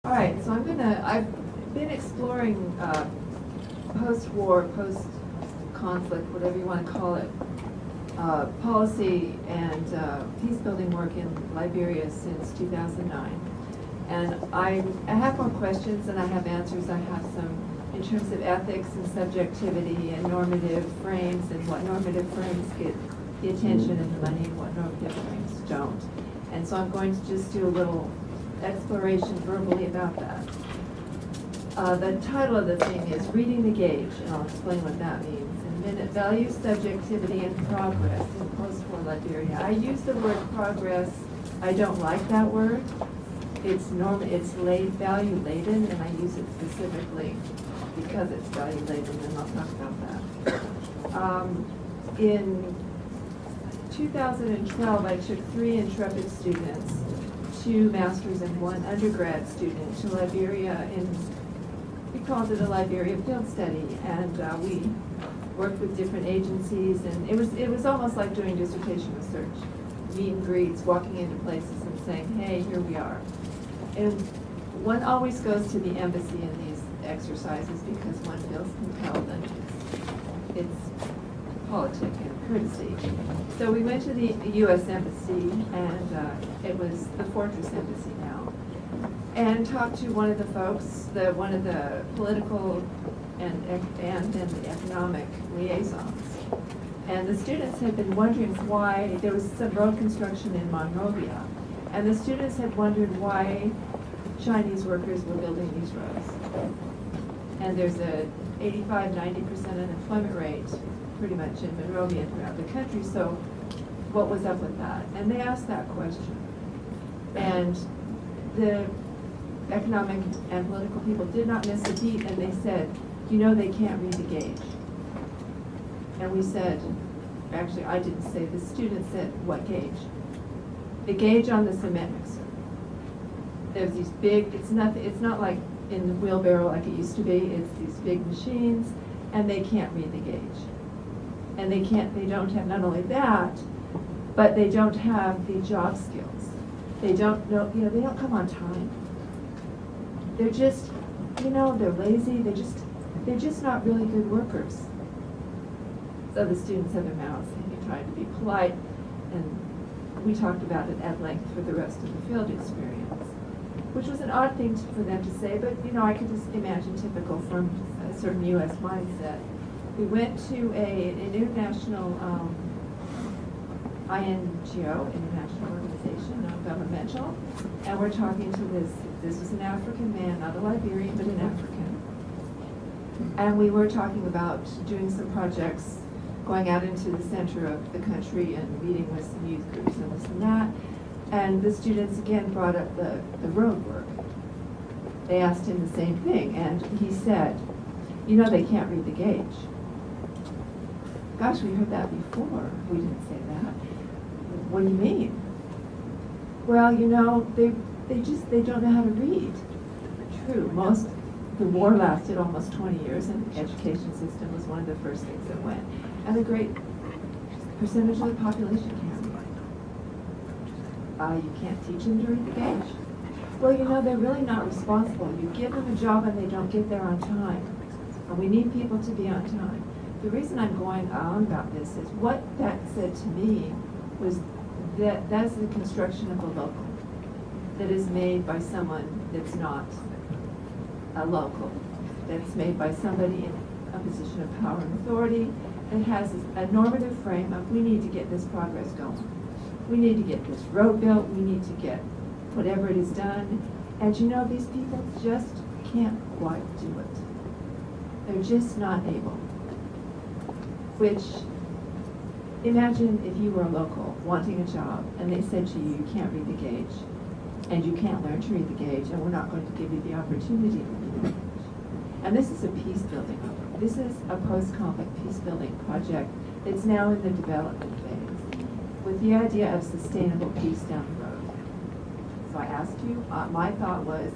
All right, so I've been exploring post-war, post-conflict, whatever you want to call it, policy and peace-building work in Liberia since 2009. And I have more questions than I have answers. I have some in terms of ethics and subjectivity and normative frames, and what normative frames get the attention and the money and what normative frames don't. And so I'm going to just do a little exploration verbally about that. The title of the thing is Reading the Gauge, and I'll explain what that means in a minute. Value, subjectivity, and progress in post-war Liberia. I use the word progress. I don't like that word. It's value laden, and I use it specifically because it's value laden, and I'll talk about that. In 2012, I took 3 intrepid students, 2 masters and 1 undergrad student, to Liberia we called it a Liberia field study, and we worked with different agencies, and it was almost like doing dissertation research, meet and greets, walking into places and saying, hey, here we are. And one always goes to the embassy in these exercises because one feels compelled, and it's politic and courtesy. So we went to the U.S. Embassy, and it was the Fortress Embassy now, and talked to one of the folks, one of the political and then the economic liaisons. And the students had been wondering why there was some road construction in Monrovia, and the students had wondered why Chinese workers were building these roads. And there's a 85–90% unemployment rate pretty much in Monrovia and throughout the country, so what was up with that? And they asked that question. And the economic and political people did not miss a beat, and they said, you know, they can't read the gauge. And we said, actually I didn't say, the student said, what gauge? The gauge on the cement mixer. There's these big, it's not like in the wheelbarrow like it used to be, it's these big machines, and they can't read the gauge. And they don't have, not only that, but they don't have the job skills. They don't know, they don't come on time. They're just, they're lazy, they're just not really good workers. So the students have their mouths, and they try to be polite, and we talked about it at length for the rest of the field experience, which was an odd thing for them to say, but I could just imagine typical from a certain U.S. mindset. We went to an international INGO, international organization, non-governmental, and we're talking to this was an African man, not a Liberian, but an African. And we were talking about doing some projects, going out into the center of the country and meeting with some youth groups and this and that. And the students again brought up the road work. They asked him the same thing, and he said, they can't read the gauge. Gosh, we heard that before. We didn't say that. What do you mean? Well, they don't know how to read. True. The war lasted almost 20 years, and the education system was one of the first things that went. And a great percentage of the population can't read. You can't teach them to read the gauge. Well, they're really not responsible. You give them a job and they don't get there on time. And we need people to be on time. The reason I'm going on about this is what that said to me was that that's the construction of a local that is made by someone that's not a local, that's made by somebody in a position of power and authority that has a normative frame of we need to get this progress going. We need to get this road built, we need to get whatever it is done. And these people just can't quite do it. They're just not able. Which, imagine if you were a local wanting a job and they said to you, you can't read the gauge and you can't learn to read the gauge and we're not going to give you the opportunity to read the gauge. And this is a peace building. This is a post-conflict peace building project that's now in the development phase with the idea of sustainable peace down the road. So I asked you, my thought was,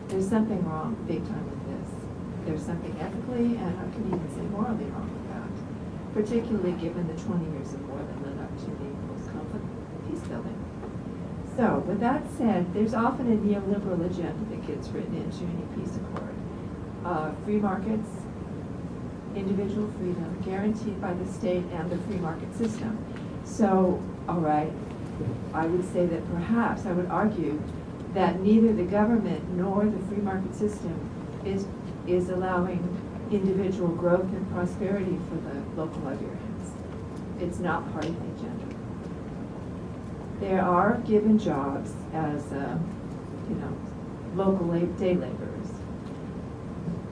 there's something wrong big time with this. There's something ethically, and I could even say morally wrong with that, particularly given the 20 years of war that led up to the post-conflict peace building. So, with that said, there's often a neoliberal agenda that gets written into any peace accord. Free markets, individual freedom, guaranteed by the state and the free market system. So, all right, I would say that perhaps, I would argue that neither the government nor the free market system is allowing individual growth and prosperity for the local librarians. It's not part of the agenda. There are given jobs as, local day laborers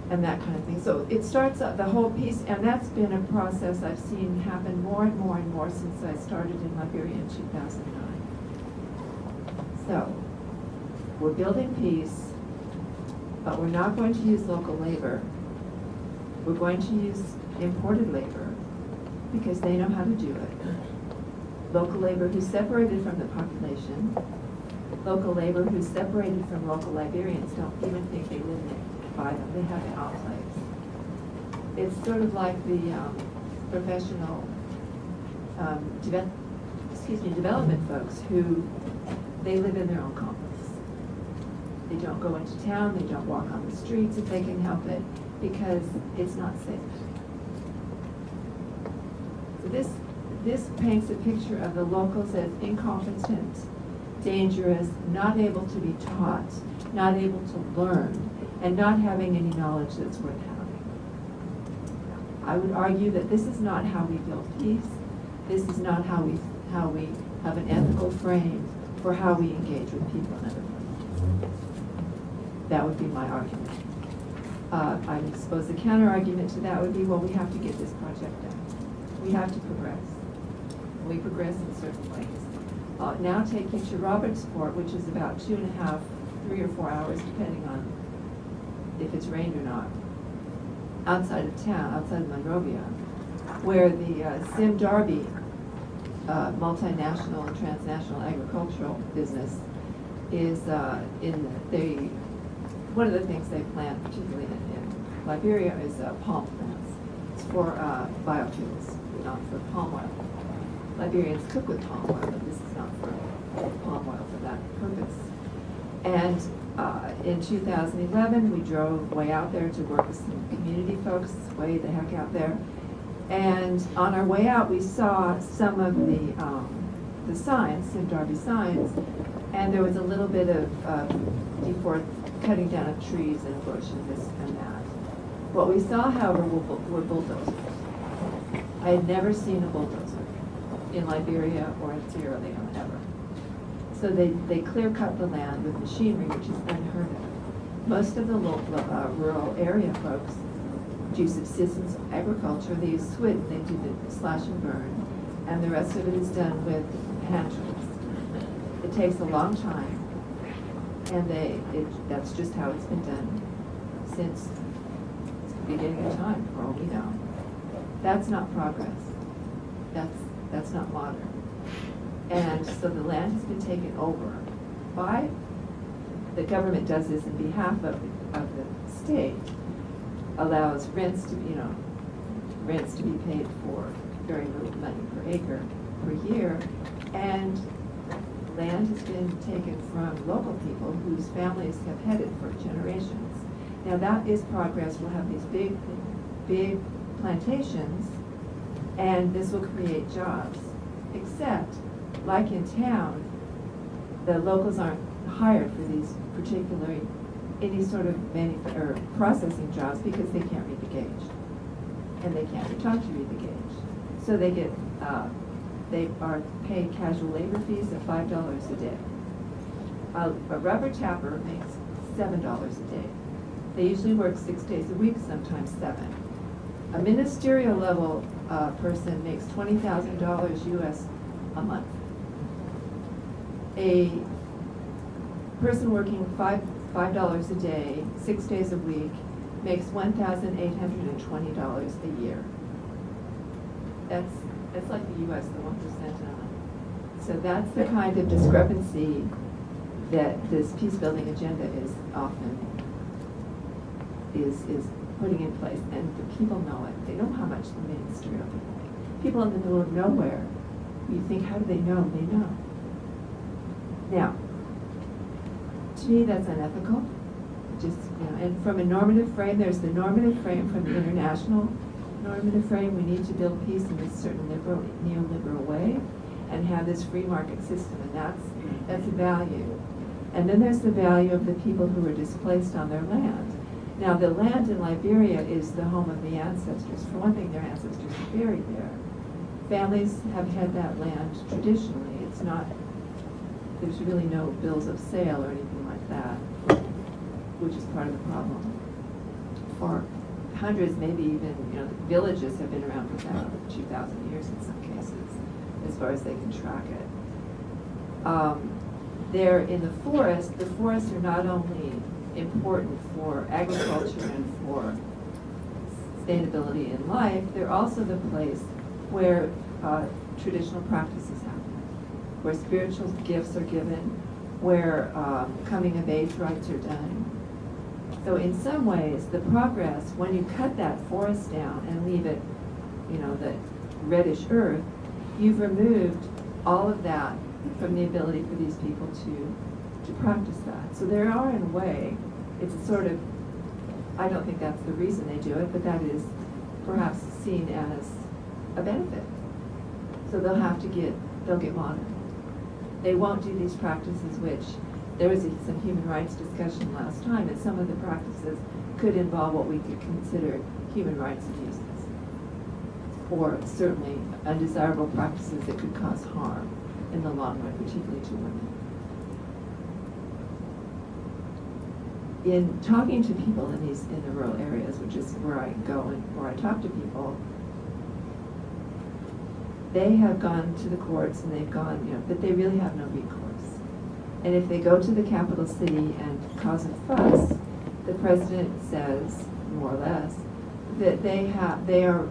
and that kind of thing. So it starts up the whole piece, and that's been a process I've seen happen more and more and more since I started in Liberia in 2009. So we're building peace, but we're not going to use local labor. We're going to use imported labor because they know how to do it. Local labor who's separated from the population, local labor who's separated from local librarians, don't even think they live by them. They have it all place. It's sort of like the professional development folks who they live in their own complex. They don't go into town, they don't walk on the streets if they can help it, because it's not safe. So this paints a picture of the locals as incompetent, dangerous, not able to be taught, not able to learn, and not having any knowledge that's worth having. I would argue that this is not how we build peace. This is not how we have an ethical frame for how we engage with people in other places. That would be my argument. I suppose the counter argument to that would be, well, we have to get this project done. We have to progress. We progress in certain ways. Now take you to Robertsport, which is about 2.5, 3 or 4 hours, depending on if it's rained or not, outside of town, outside of Monrovia, where the Sim Darby multinational and transnational agricultural business is one of the things they plant, particularly in Liberia, is palm plants. It's for biofuels, not for palm oil. Liberians cook with palm oil, but this is not for palm oil for that purpose. And in 2011, we drove way out there to work with some community folks, way the heck out there. And on our way out, we saw some of the signs, Sim Darby signs, and there was a little bit of cutting down of trees and bush and this and that. What we saw, however, were bulldozers. I had never seen a bulldozer in Liberia or in Sierra Leone ever. So they clear cut the land with machinery, which is unheard of. Most of the local rural area folks do subsistence agriculture. They use swid, they do the slash and burn, and the rest of it is done with hand tools. It takes a long time, and that's just how it's been done since the beginning of time, for all we know. That's not progress. That's not modern. And so the land has been taken over by, the government does this in behalf of the state, allows rents to be paid for very little money per acre per year, and land has been taken from local people whose families have headed for generations. Now that is progress. We'll have these big plantations, and this will create jobs. Except, like in town, the locals aren't hired for these particular, any sort of processing jobs because they can't read the gauge. And they can't be taught to read the gauge. So they are paid casual labor fees of $5 a day. A rubber tapper makes $7 a day. They usually work 6 days a week, sometimes 7. A ministerial level person makes $20,000 US a month. A person working $5 a day, 6 days a week, makes $1,820 a year. That's like the US, the 1%. So that's the kind of discrepancy that this peace building agenda is often is putting in place, and the people know it. They know how much the ministerial people make. People in the middle of nowhere, you think, how do they know? They know. Now, to me, that's unethical. Just, and from a normative frame, there's the normative frame from the international normative frame. We need to build peace in this certain neoliberal way and have this free market system, and that's a value. And then there's the value of the people who were displaced on their land. Now, the land in Liberia is the home of the ancestors. For one thing, their ancestors are buried there. Families have had that land traditionally. It's not, there's really no bills of sale or anything like that, which is part of the problem. For hundreds, maybe even, villages have been around for 2,000 years in some cases, as far as they can track it. They're in the forests are not only important for agriculture and for sustainability in life, they're also the place where traditional practices happen, where spiritual gifts are given, where coming of age rites are done. So in some ways, the progress, when you cut that forest down and leave it, the reddish earth, you've removed all of that from the ability for these people to practice that. So there are, in a way, it's a sort of, I don't think that's the reason they do it, but that is perhaps seen as a benefit. So they'll get modern. They won't do these practices which, there was some human rights discussion last time, and some of the practices could involve what we could consider human rights abuses, or certainly undesirable practices that could cause harm in the long run, particularly to women. In talking to people in the rural areas, which is where I go and where I talk to people, they have gone to the courts and they've gone, but they really have no recourse. And if they go to the capital city and cause a fuss, the president says, more or less, that they are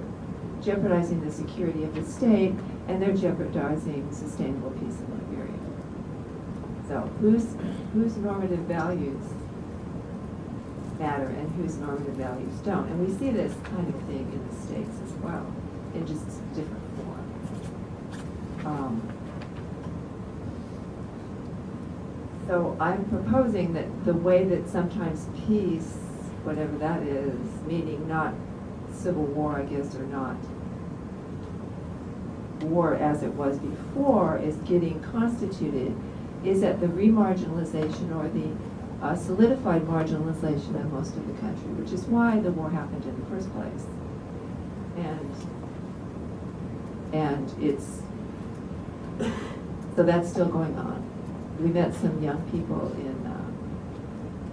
jeopardizing the security of the state, and they're jeopardizing sustainable peace in Liberia. So whose normative values matter and whose normative values don't? And we see this kind of thing in the States as well, in just different form. So I'm proposing that the way that sometimes peace, whatever that is, meaning not civil war, I guess, or not war as it was before, is getting constituted, is at the remarginalization or the solidified marginalization of most of the country, which is why the war happened in the first place. And it's, so that's still going on. We met some young people in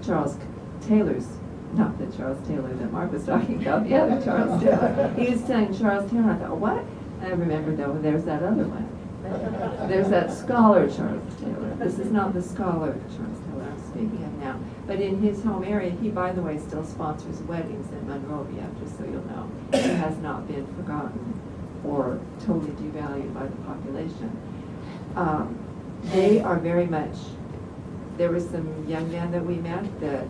Charles Taylor's, not the Charles Taylor that Mark was talking about, the other Charles Taylor. He was telling Charles Taylor, I thought, what? And I remembered, though, there's that other one. There's that scholar Charles Taylor. This is not the scholar Charles Taylor I'm speaking of now. But in his home area, he, by the way, still sponsors weddings in Monrovia, just so you'll know. He has not been forgotten or totally devalued by the population. They are very much, there was some young men that we met that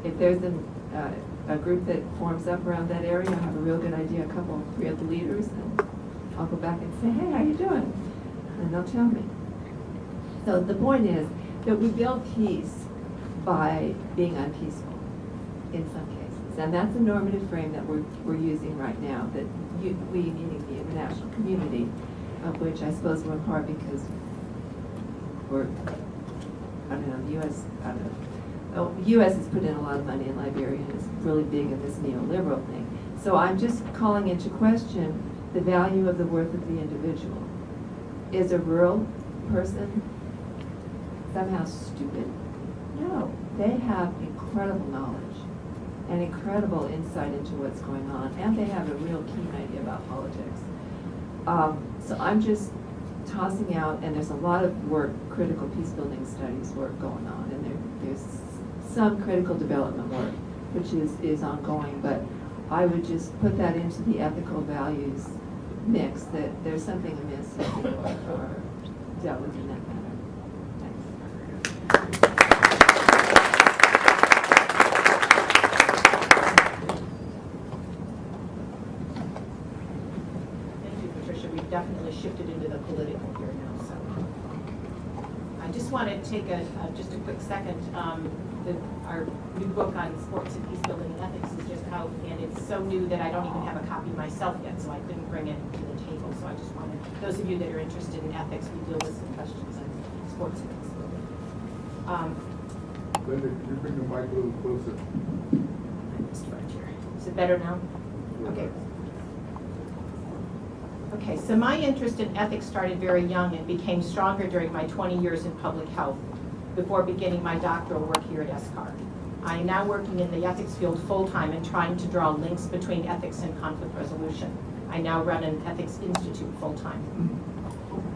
if there's a group that forms up around that area, I have a real good idea, a couple, 3 of the leaders, and I'll go back and say, hey, how you doing? And they'll tell me. So the point is that we build peace by being unpeaceful in some cases. And that's a normative frame that we're using right now, that we, meaning the international community, of which I suppose we're in part because we're, I don't know, the U.S. has put in a lot of money in Liberia and is really big in this neoliberal thing. So I'm just calling into question the value of the worth of the individual. Is a rural person somehow stupid? No, they have incredible knowledge and incredible insight into what's going on, and they have a real keen idea about politics. So I'm just tossing out, and there's a lot of work, critical peace building studies work going on, and there's some critical development work, which is ongoing, but I would just put that into the ethical values mix, that there's something amiss if people are dealt with in that manner. Thanks. Thank you, Patricia. We've definitely shifted into the political here now, so I just want to take just a quick second. Our new book on sports and peace building and ethics is just out, and it's so new that I don't even have a copy myself yet, so I couldn't bring it to the table. So I just wanted, those of you that are interested in ethics, we deal with some questions on sports and peace building. Linda, can you bring the mic a little closer? Just right here. Is it better now? Okay. Okay, so my interest in ethics started very young and became stronger during my 20 years in public health before beginning my doctoral work here at SCAR. I am now working in the ethics field full-time and trying to draw links between ethics and conflict resolution. I now run an ethics institute full-time.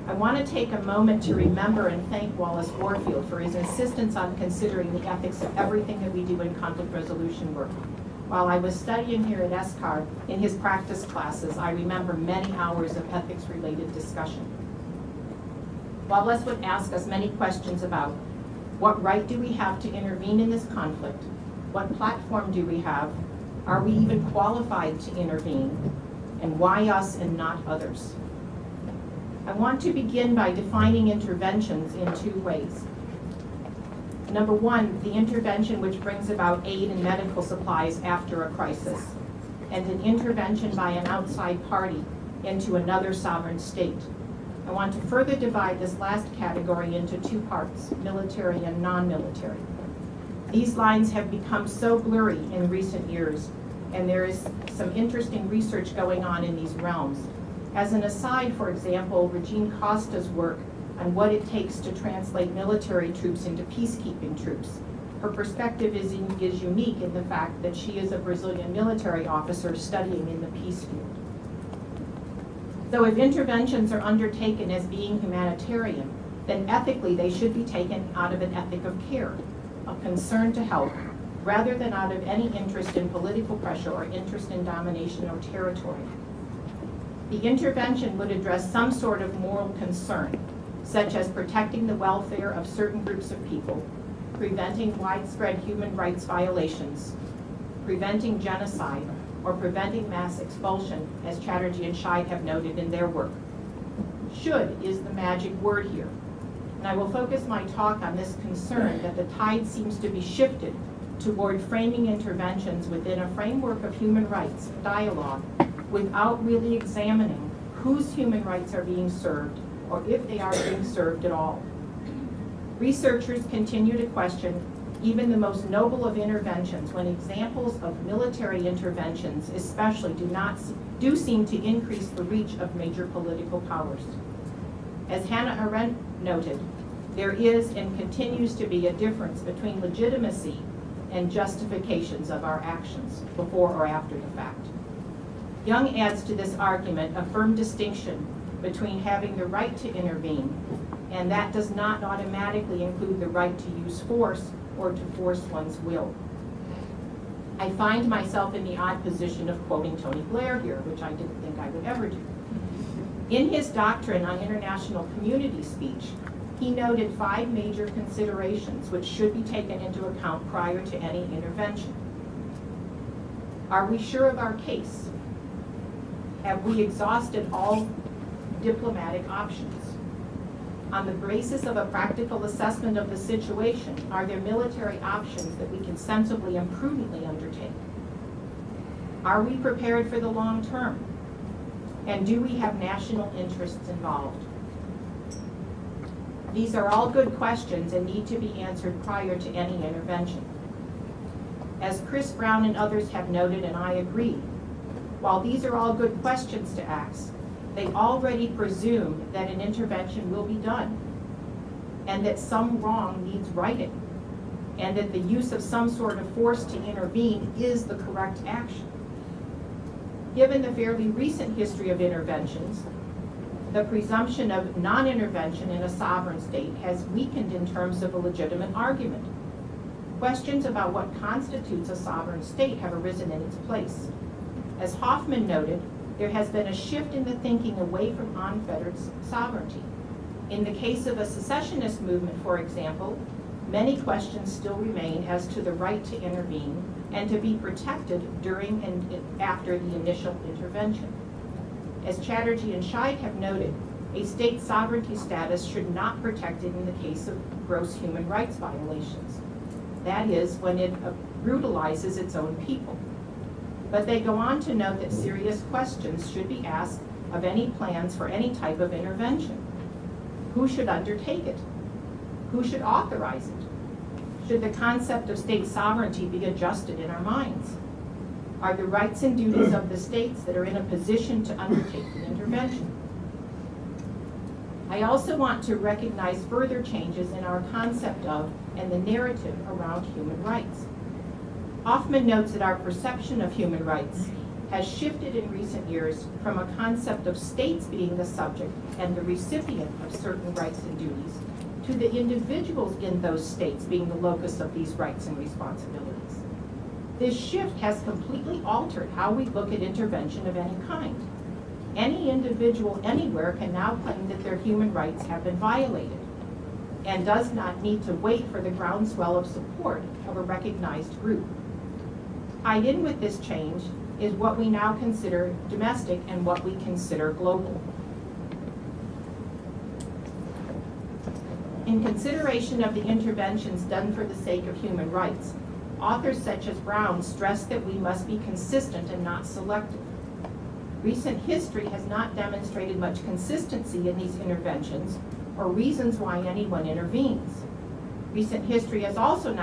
I want to take a moment to remember and thank Wallace Warfield for his insistence on considering the ethics of everything that we do in conflict resolution work. While I was studying here at SCAR, in his practice classes, I remember many hours of ethics-related discussion. Wallace would ask us many questions about what right do we have to intervene in this conflict? What platform do we have? Are we even qualified to intervene? And why us and not others? I want to begin by defining interventions in two ways. Number one, the intervention which brings about aid and medical supplies after a crisis, and an intervention by an outside party into another sovereign state. I want to further divide this last category into two parts, military and non-military. These lines have become so blurry in recent years, and there is some interesting research going on in these realms. As an aside, for example, Regine Costa's work on what it takes to translate military troops into peacekeeping troops. Her perspective is unique in the fact that she is a Brazilian military officer studying in the peace field. So if interventions are undertaken as being humanitarian, then ethically they should be taken out of an ethic of care, a concern to help, rather than out of any interest in political pressure or interest in domination or territory. The intervention would address some sort of moral concern, such as protecting the welfare of certain groups of people, preventing widespread human rights violations, preventing genocide, or preventing mass expulsion, as Chatterjee and Scheid have noted in their work. Should is the magic word here. And I will focus my talk on this concern that the tide seems to be shifted toward framing interventions within a framework of human rights dialogue without really examining whose human rights are being served or if they are being served at all. Researchers continue to question even the most noble of interventions when examples of military interventions especially do seem to increase the reach of major political powers. As Hannah Arendt noted, there is and continues to be a difference between legitimacy and justifications of our actions before or after the fact. Young adds to this argument a firm distinction between having the right to intervene, and that does not automatically include the right to use force or to force one's will. I find myself in the odd position of quoting Tony Blair here, which I didn't think I would ever do. In his Doctrine on International Community speech, he noted 5 major considerations which should be taken into account prior to any intervention. Are we sure of our case? Have we exhausted all diplomatic options? On the basis of a practical assessment of the situation, are there military options that we can sensibly and prudently undertake? Are we prepared for the long term? And do we have national interests involved? These are all good questions and need to be answered prior to any intervention. As Chris Brown and others have noted, and I agree, while these are all good questions to ask, they already presume that an intervention will be done, and that some wrong needs righting, and that the use of some sort of force to intervene is the correct action. Given the fairly recent history of interventions, the presumption of non-intervention in a sovereign state has weakened in terms of a legitimate argument. Questions about what constitutes a sovereign state have arisen in its place. As Hoffman noted, there has been a shift in the thinking away from unfettered sovereignty. In the case of a secessionist movement, for example, many questions still remain as to the right to intervene and to be protected during and after the initial intervention. As Chatterjee and Scheid have noted, a state sovereignty status should not protect it in the case of gross human rights violations. That is, when it brutalizes its own people. But they go on to note that serious questions should be asked of any plans for any type of intervention. Who should undertake it? Who should authorize it? Should the concept of state sovereignty be adjusted in our minds? Are the rights and duties of the states that are in a position to undertake the intervention? I also want to recognize further changes in our concept of and the narrative around human rights. Hoffman notes that our perception of human rights has shifted in recent years from a concept of states being the subject and the recipient of certain rights and duties to the individuals in those states being the locus of these rights and responsibilities. This shift has completely altered how we look at intervention of any kind. Any individual anywhere can now claim that their human rights have been violated and does not need to wait for the groundswell of support of a recognized group. Tied in with this change is what we now consider domestic and what we consider global. In consideration of the interventions done for the sake of human rights, authors such as Brown stress that we must be consistent and not selective. Recent history has not demonstrated much consistency in these interventions or reasons why anyone intervenes. Recent history has also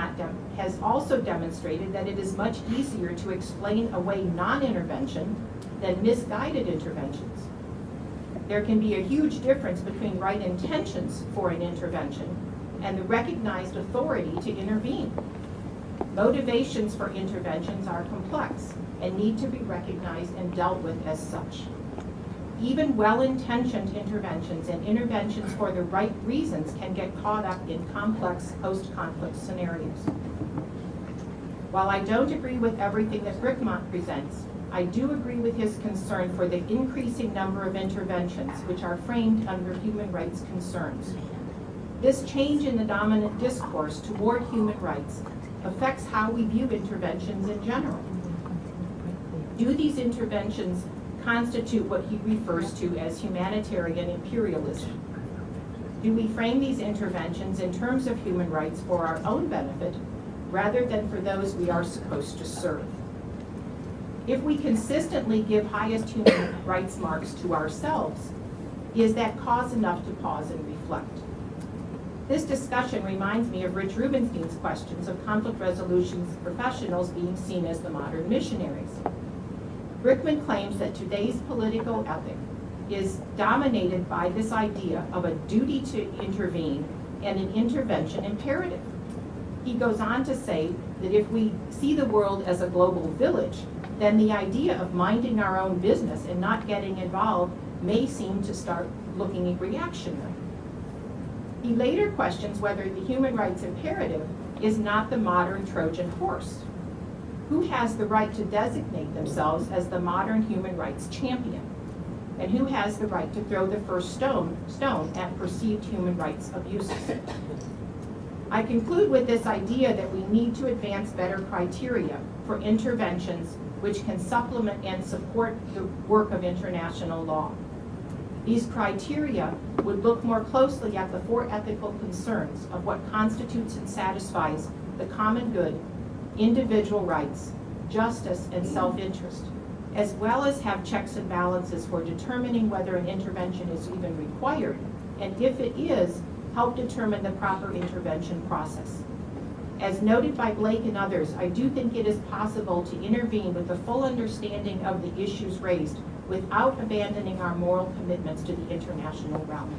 demonstrated that it is much easier to explain away non-intervention than misguided interventions. There can be a huge difference between right intentions for an intervention and the recognized authority to intervene. Motivations for interventions are complex and need to be recognized and dealt with as such. Even well-intentioned interventions and interventions for the right reasons can get caught up in complex post-conflict scenarios. While I don't agree with everything that Brickmont presents, I do agree with his concern for the increasing number of interventions which are framed under human rights concerns. This change in the dominant discourse toward human rights affects how we view interventions in general. Do these interventions constitute what he refers to as humanitarian imperialism? Do we frame these interventions in terms of human rights for our own benefit rather than for those we are supposed to serve? If we consistently give highest human rights marks to ourselves, is that cause enough to pause and reflect? This discussion reminds me of Rich Rubenstein's questions of conflict resolution professionals being seen as the modern missionaries. Brickman claims that today's political ethic is dominated by this idea of a duty to intervene and an intervention imperative. He goes on to say that if we see the world as a global village, then the idea of minding our own business and not getting involved may seem to start looking reactionary. He later questions whether the human rights imperative is not the modern Trojan horse. Who has the right to designate themselves as the modern human rights champion? And who has the right to throw the first stone at perceived human rights abuses? I conclude with this idea that we need to advance better criteria for interventions which can supplement and support the work of international law. These criteria would look more closely at the four ethical concerns of what constitutes and satisfies the common good, individual rights, justice, and self-interest, as well as have checks and balances for determining whether an intervention is even required, and if it is, help determine the proper intervention process. As noted by Blake and others, I do think it is possible to intervene with a full understanding of the issues raised without abandoning our moral commitments to the international realm.